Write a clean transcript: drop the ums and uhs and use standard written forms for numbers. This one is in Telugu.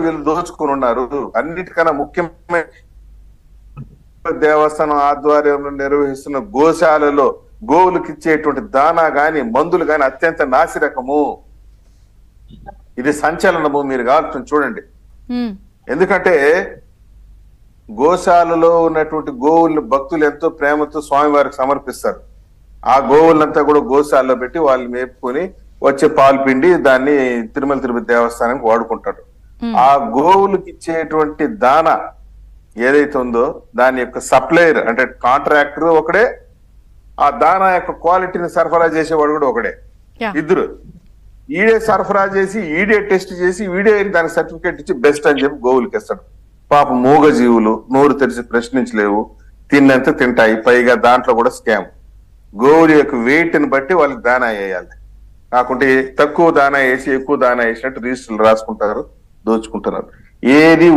వీళ్ళు దోచుకుని ఉన్నారు. అన్నిటికన్నా ముఖ్యమైన దేవస్థానం ఆధ్వర్యంలో నిర్వహిస్తున్న గోశాలలో గోవులకు ఇచ్చేటువంటి దానా గాని మందులు గాని అత్యంత నాసిరకము. ఇది సంచలనము. మీరు కావాల్సిన చూడండి. ఎందుకంటే గోశాలలో ఉన్నటువంటి గోవుల్ని భక్తులు ఎంతో ప్రేమతో స్వామివారికి సమర్పిస్తారు. ఆ గోవులంతా కూడా గోశాలలో పెట్టి వాళ్ళు మేపుకొని వచ్చే పాలు పిండి దాన్ని తిరుమల తిరుపతి దేవస్థానానికి వాడుకుంటారు. ఆ గోవులకి ఇచ్చేటువంటి దాన ఏదైతే ఉందో దాని యొక్క సప్లయర్ అంటే కాంట్రాక్టర్ ఒకడే, ఆ దానా యొక్క క్వాలిటీని సరఫరా చేసేవాడు కూడా ఒకడే. ఇద్దరు ఈడే సరఫరా చేసి ఈడే టెస్ట్ చేసి ఈడే దానికి సర్టిఫికేట్ ఇచ్చి బెస్ట్ అని చెప్పి గోవులకి ఇస్తాడు. పాప మూగ జీవులు నోరు తెరిచి ప్రశ్నించలేవు, తిన్నంత తింటాయి. పైగా దాంట్లో కూడా స్కామ్. గోవుల యొక్క వెయిట్ ని బట్టి వాళ్ళకి దానా వేయాలి. కాకుంటే తక్కువ దానా వేసి ఎక్కువ దానా వేసినట్టు రిజిస్టర్లు రాసుకుంటారు, దోచుకుంటున్నారు. ఏది